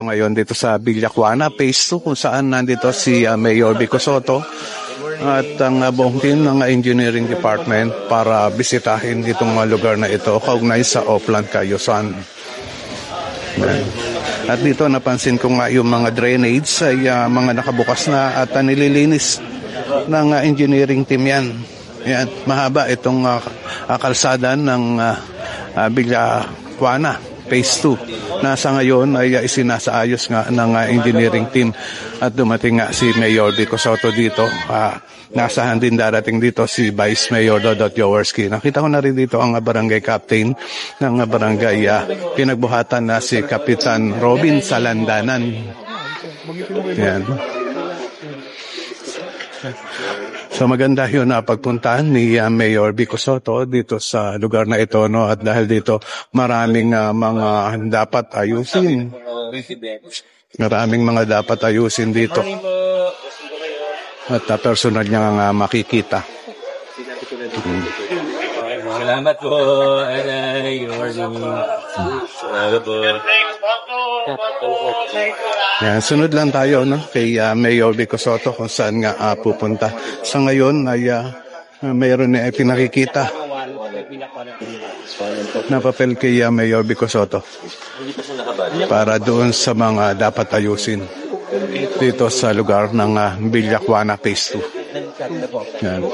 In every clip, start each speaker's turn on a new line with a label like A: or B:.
A: Ngayon dito sa Villacuana, Phase 2, kung saan nandito si Mayor Vico Sotto at ang buong team ng engineering department para bisitahin itong lugar na ito kaugnay sa Oplan, Cayusan. At dito napansin ko nga yung mga drainage ay mga nakabukas na at nililinis ng engineering team yan. Yan, mahaba itong kalsada ng Villacuana Phase 2 na sa ngayon ay isinasaayos nga ng engineering team at dumating nga si Mayor Vico Sotto dito. Nasahan din darating dito si Vice Mayor Dodot Jaworski. Nakita ko na rin dito ang barangay captain ng barangay pinagbuhatan na si Kapitan Robin Salandanan. Yan. So maganda yun na pagpuntahan ni Mayor Vico Sotto dito sa lugar na ito, no? At dahil dito maraming mga dapat ayusin. Maraming mga dapat ayusin dito. At personal niya nga makikita.
B: Salamat po. Salamat po.
A: Yan, sunod lang tayo, no, kay Mayor Vico Sotto kung saan nga pupunta. Sa ngayon ay mayroon na pinakikita na papel kay Mayor Vico Sotto para doon sa mga dapat ayusin dito sa lugar ng Villacuana Phase 2. Yan.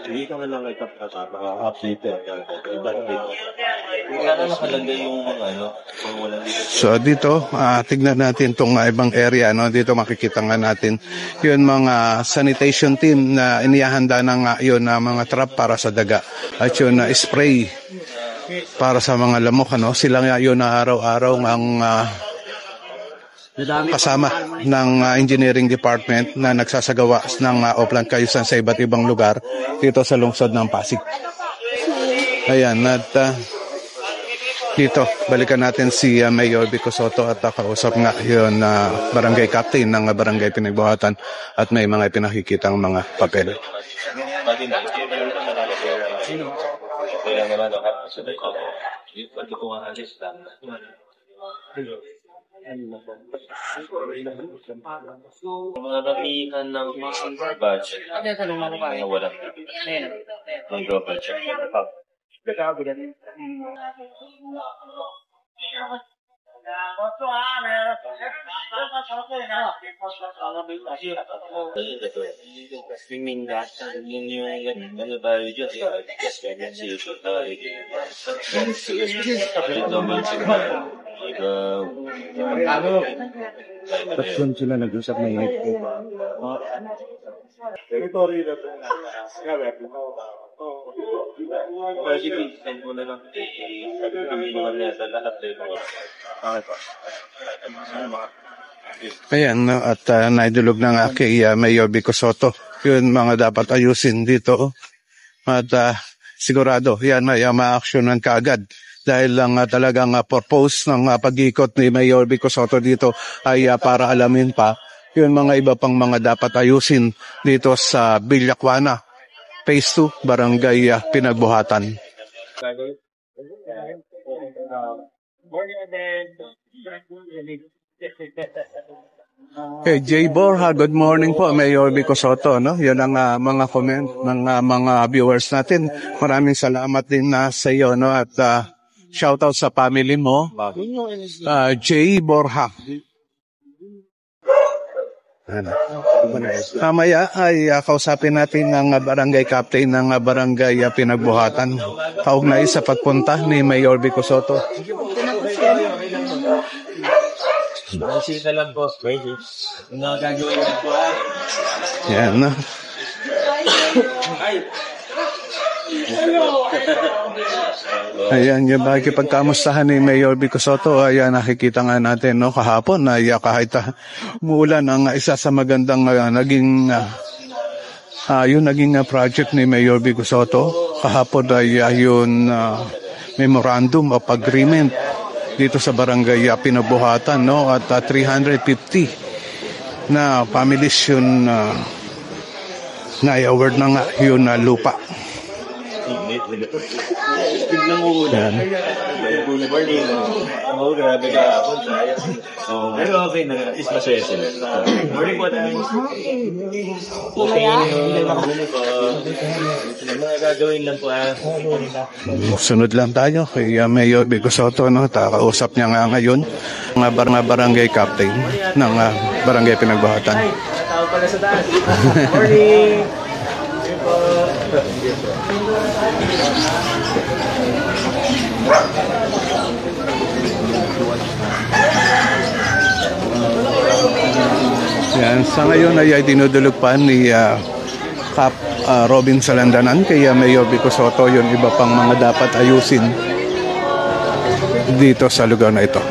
B: Dito na lang update nakalagay yung
A: So dito, tignan natin itong ibang area, no? Dito makikita nga natin yun mga sanitation team na inihahanda ng yun na mga trap para sa daga at yun na spray para sa mga lamok, ano? Sila nga yun na araw-araw ang kasama ng engineering department na nagsasagawa ng Oplan Cayusan sa iba't ibang lugar dito sa lungsod ng Pasig. Ayan, at dito balikan natin si Mayor Vico Sotto at kausap nga yun barangay captain ng barangay pinagbuhatan at may mga pinakikitang mga papel.
B: Mga rapihan ng budget na walang global budget.
A: Tapos sila nag-usap na init po.
C: Territory na ito.
A: Ayan, at naidulog na nga kay Mayor Vico Sotto yun mga dapat ayusin dito at sigurado yan may ma-actionan kaagad dahil lang talagang purpose ng pag-ikot ni Mayor Vico Sotto dito ay para alamin pa yun mga iba pang mga dapat ayusin dito sa Villacuana Phase 2 barangay Pinagbuhatan. Hey, Jay Borja, good morning po, Mayor Vico Sotto, no? Yan ang mga comment ng mga viewers natin. Maraming salamat din sa iyo, no? At shoutout sa family mo, Jay Borja. Mamaya ay kausapin natin ang barangay captain ng barangay Pinagbuhatan kaugnay sa pagpunta ni Mayor Vico Sotto.
B: Masita lang po. Nagagawin lang po.
A: Yan, no? Ayan, yung pakikipagkamustahan ni Mayor Vico Sotto, ayan, nakikita nga natin, no, kahapon, na kahit umuulan ang isa sa magandang naging project ni Mayor Vico Sotto. Kahapon ay yun memorandum of agreement dito sa barangay Pinagbuhatan, no, at 350 na families yun na i-award na nga yun na lupa.
B: Biglang uulan. Morning. Oo, grabe ka ako. Pero okay na. At least masaya sila. Morning po tayo. Okay na mga gagawin lang po.
A: Sunod lang tayo kay Mayor Vico Soto, no? Kausap niya nga ngayon mga barangay captain ng barangay Pinagbahatan.
B: Ay, tao pala sa taas. Morning!
A: Yan, sa ngayon ay dinudulog pa ni Cap Robin Salandanan kay Mayor Vico Soto yung iba pang mga dapat ayusin dito sa lugar na ito.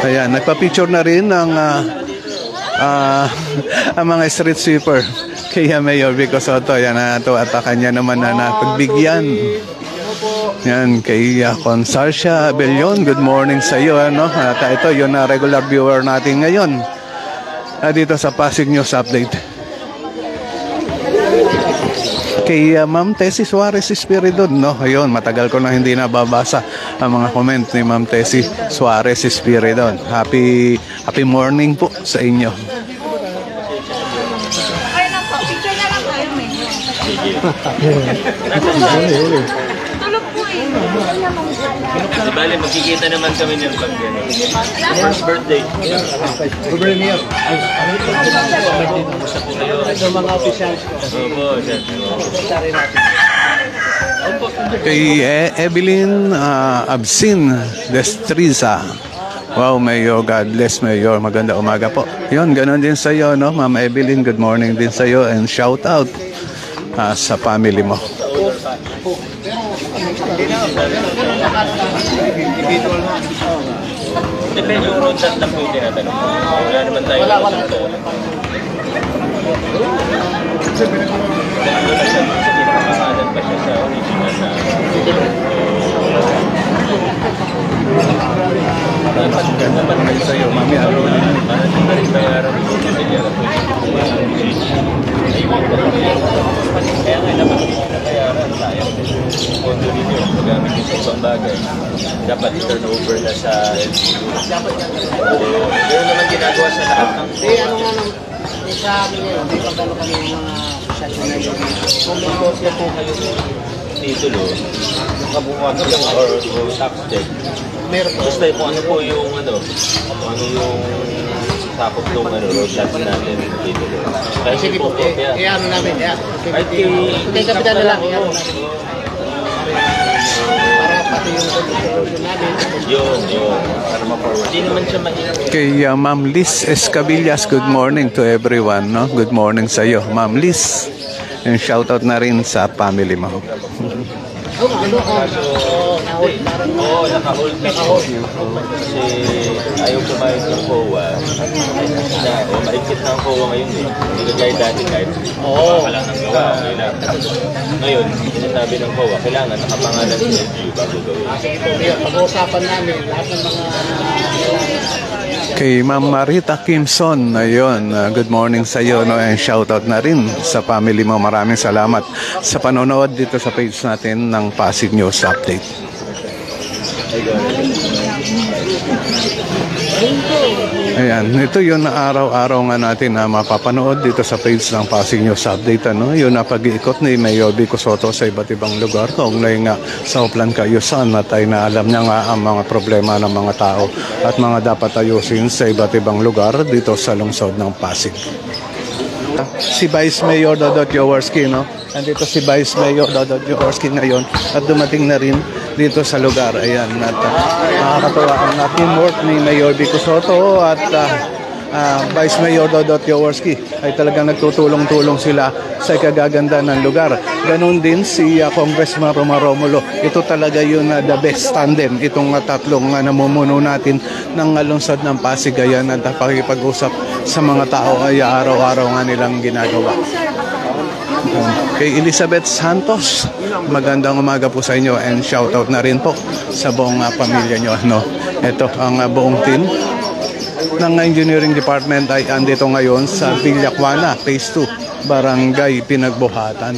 A: Ayan, nagpa-picture na rin ang mga street sweeper kay Mayor Vico Soto. Yan na ito at kanya naman na napagbigyan. Yan kay Consarsha Abelion. Good morning sa iyo. Ano? At ito yun na regular viewer natin ngayon dito sa Pasig News Update. Kay Ma'am Tessie Suarez Espiridon, no? Ayun, matagal ko na hindi nababasa ang mga comment ni Ma'am Tessie Suarez Espiridon. Happy morning po sa inyo.
C: Ay, nako, picture na lang tayo, may. Tulog po eh.
B: Di bale, magkikita naman kami ng pag first birthday.
D: Ito mga officials ko.
B: Opo, dyan.
A: Kay Evelyn Absin Destriza. Wow, Mayor, God bless Mayor. Maganda umaga po. Yun, ganun din sa iyo, no? Ma'am Evelyn, good morning din sa iyo and shout out sa family mo.
B: Depende yung road lang po yung tinatanong. Wala naman tayo. Wala. Pinapamahalan pa siya sa original na dapat kayo sa'yo, Mami Arona. Para sa rin bayaran mo sa pamilyara po. Kaya nga dapat hindi na bayaran. Sayang yung pondo ninyo. Magamit yung sa ibang bagay. Dapat turn over na sa LCU. Ganoon naman ginagawa sa lahat ng
D: Ano nga nang sa amin yun, hindi pa gano'n kami yung mga social na yun.
B: kung may kosya po kayo titulo, kabukuan ko lang or tax check.
D: Meron po.
B: Basta kung ano po yung kung ano yung sakop ng road tax natin titulo. Kahit
D: Sige
B: po
D: po,
B: kopya.
D: ano namin,
B: Kahit
D: kay kapitan na lang, ano namin. Para pati yung contribution namin.
B: Yun. Para ma-forward. Hindi naman siya mahirap.
A: Kay Ma'am Liz Escabillas, good morning to everyone, no? Good morning sa iyo, Ma'am Liz. And shout out na rin sa family mo.
B: Oo, naka-hold na ako. Kasi ayaw kumayos ng COA. Maikit na ang COA ngayon eh. Hindi ka gaya dati kahit wala ng gawa. Ngayon, sinasabi ng COA, kailangan nakapangalan sa LGU bago gawin.
D: Pag-uusapan namin, lahat ng mga
A: Kay Ma'am Marita Kimson, ayun, good morning sa iyo, no? And shout out na rin sa family mo. Maraming salamat sa panonood dito sa page natin ng Pasig News Update. Ayan, ito yun na araw-araw nga natin na mapapanood dito sa page ng Pasig News Update. Ano? Yun na pag-iikot ni Mayor Vico Soto sa iba't ibang lugar. Kaugnay nga sa Uplan Kaayusan na tayo na alam niya nga ang mga problema ng mga tao at mga dapat ayusin sa iba't ibang lugar dito sa lungsod ng Pasig. Si Vice Mayor Dodot Jaworski, no? Nandito si Vice Mayor Dodot Jaworski ngayon at dumating na rin dito sa lugar. Ayan, at nakakatuwa ang teamwork ni Mayor Vico Soto at Vice Mayor Dodot Jaworski ay talagang nagtutulong-tulong sila sa ikagaganda ng lugar. Ganon din si Congressman Roma Romulo. Ito talaga yun the best tandem. Itong tatlong namumuno natin ng lungsod ng Pasig. Ayan, at pakipag-usap sa mga tao ay araw-araw nga nilang ginagawa. Kay Elizabeth Santos, magandang umaga po sa inyo and shoutout na rin po sa buong pamilya nyo. No? Ito ang buong team ng Engineering Department ay andito ngayon sa Villacuana, Phase 2, Barangay Pinagbuhatan.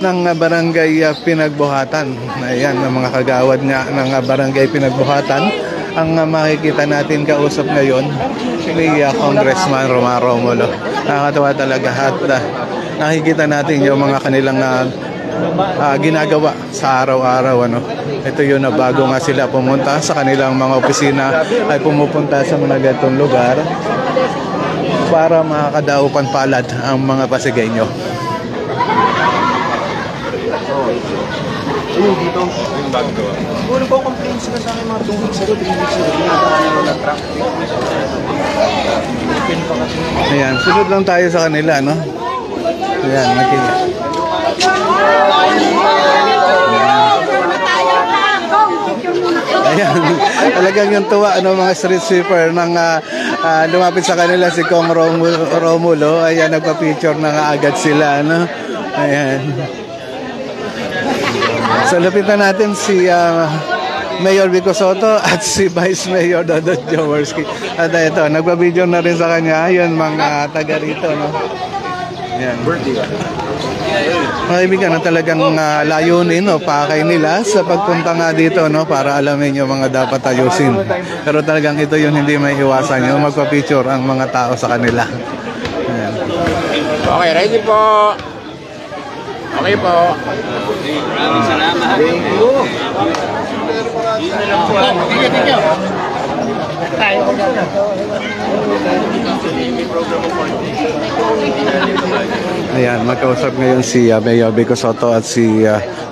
A: Ng Barangay Pinagbuhatan. Ayan, ang mga kagawad nga ng Barangay Pinagbuhatan. Ang makikita natin kausap ngayon ni Congressman Román Romulo. Nakakatawa talaga at nakikita natin yung mga kanilang ginagawa sa araw-araw. Ito yun na bago nga sila pumunta sa kanilang mga opisina ay pumupunta sa mga gatong lugar para makakadaupan palad ang mga Pasigueño.
E: Ayun dito, yung bago. Kung po complain sila sa akin mga 2 weeks ago, 3 weeks ago, ginagawa nila ng traffic.
A: Ayan, sunod lang tayo sa kanila, no? Ayan, nakikita. Ayan, talagang yung tuwa mga street sweeper nang lumapit sa kanila si Kong Romulo. Ayan, nagpa-picture na nga agad sila, no? Ayan. So, lapitan natin si Mayor Vico Soto at si Vice Mayor Dodot Jaworski. At ito, nagpa-video na rin sa kanya. Ayun, mga taga rito, no? Ayan. Mga kaibigan na talagang layunin, no, pakay nila sa pagpunta nga dito, no, para alamin yung mga dapat ayusin. Pero talagang ito yung hindi may iwasan, yung magpa-picture ang mga tao sa kanila. Ayan.
E: Okay, ready po. Okay po.
B: Maraming salamat.
E: Thank you. Thank you.
A: Ayan, magkausap ngayon si Mayor Vico Soto at si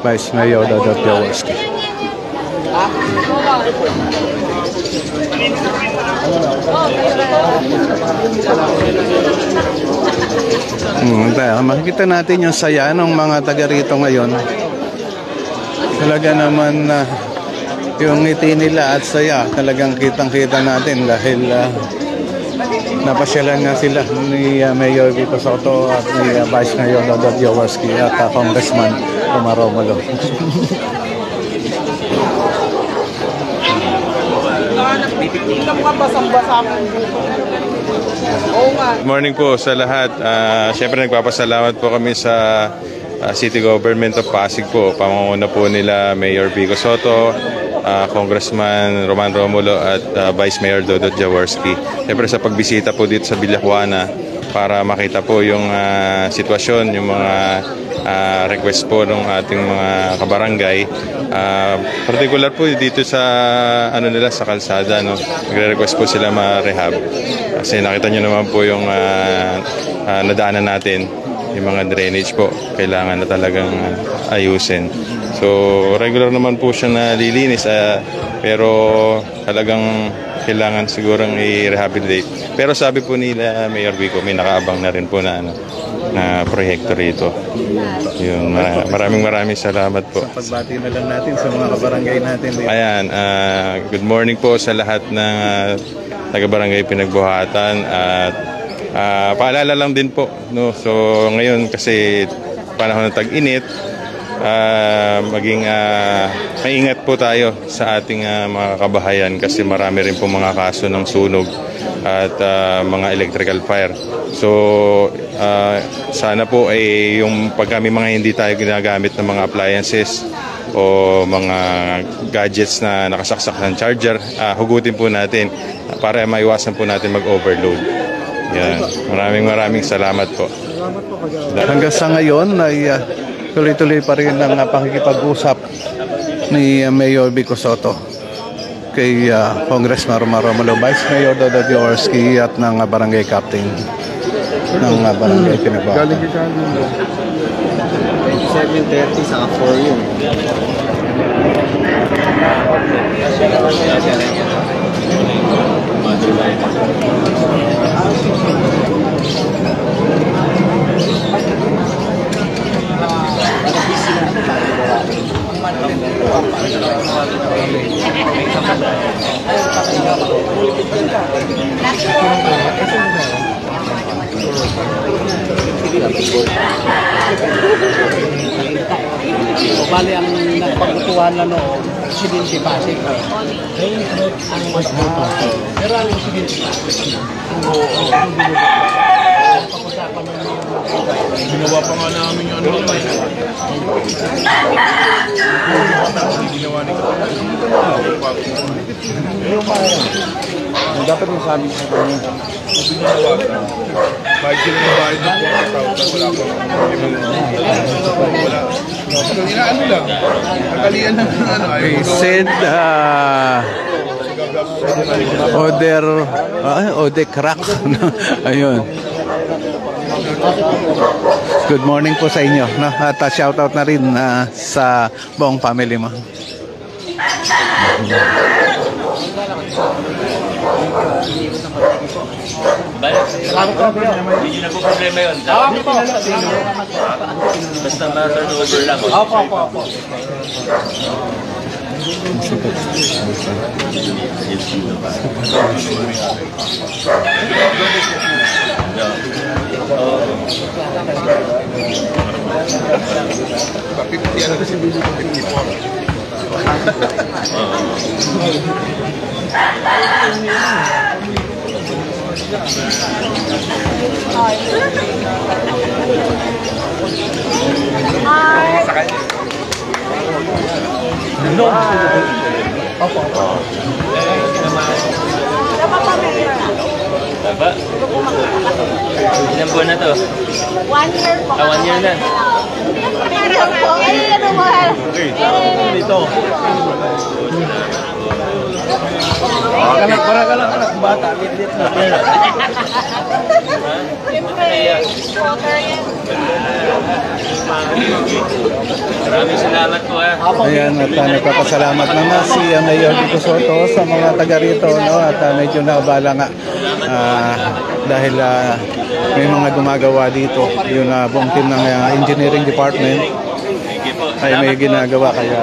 A: Vice Mayor Dodot Jaworski. Makikita natin yung saya ng mga taga rito ngayon. Talaga naman yung ngiti nila at saya talagang kitang-kita natin dahil napasyalan nga sila ni Mayor Vico Soto at ni Vice Mayor Dodot Jaworski at Congressman Román Romulo.
F: Good morning po sa lahat. Siyempre nagpapasalamat po kami sa City Government of Pasig po. Pamanguna po nila Mayor Vico Soto, Congressman Román Romulo at Vice Mayor Dodot Jaworski. Siyempre sa pagbisita po dito sa Villacuana para makita po yung sitwasyon, yung mga request po ng ating mga kabarangay. Particular po dito sa nila sa kalsada, no. Nagre-request po sila ma-rehab. Kasi nakita niyo naman po yung nadaanan natin, yung mga drainage po. Kailangan na talagang ayusin. So regular naman po siya nalilinis, pero talagang kailangan sigurong i-rehabilitate. Pero sabi po nila Mayor Vico, may nakaabang na rin po na na proyekto rito. Yun, maraming salamat po.
A: Pagbati na lang natin sa mga kabarangay natin.
F: Ayan, good morning po sa lahat ng taga-barangay Pinagbuhatan at paalala lang din po, no. So ngayon kasi panahon ng tag-init, maging maingat po tayo sa ating mga kabahayan kasi marami rin po mga kaso ng sunog at mga electrical fire. So sana po ay yung pag kami mga hindi tayo ginagamit ng mga appliances o mga gadgets na nakasaksak ng charger, hugutin po natin para maiwasan po natin mag-overload. Yan. Maraming salamat po.
A: Hanggang sa ngayon ay tuloy-tuloy pa rin ang pakikipag-usap ni Mayor Vico Soto kay Congressman Román Romulo, Vice Mayor Dodot Jaworski at ng barangay captain ng barangay Pinagbuhatan.
E: 7:30 sa 4 yun.
D: Bali, ang nagpaglutuhan na noon, Presidente Pasig. Ang mas pero ang Presidente Pasig. Pag-usapan ng
E: Ginawa pa nga namin yung ano naman. Ginawa ni dapat masabi sa kanya. Kahit sila ng bahay na po, wala po. Wala. Inaano lang. Nagalian lang ng ano.
A: We said order crack. Ayun. Good morning po sa inyo, no? At shoutout na rin sa buong family mo.
B: Hindi na po problema yun. Basta ma-turnover lang.
D: Opo.
B: Baba. Ilang buwan na to?
C: 1 year po.
B: 1 year na.
C: Ano mahal?
B: Dito.
E: Kanak, bata, lit na.
C: Siyempre, water yan.
B: Maraming salamat po
A: Ayan, at nagpapasalamat naman si Mayor Vico Soto sa mga taga rito, no? At medyo naabala nga dahil may mga gumagawa dito. Yung buong team ng engineering department ay may ginagawa kaya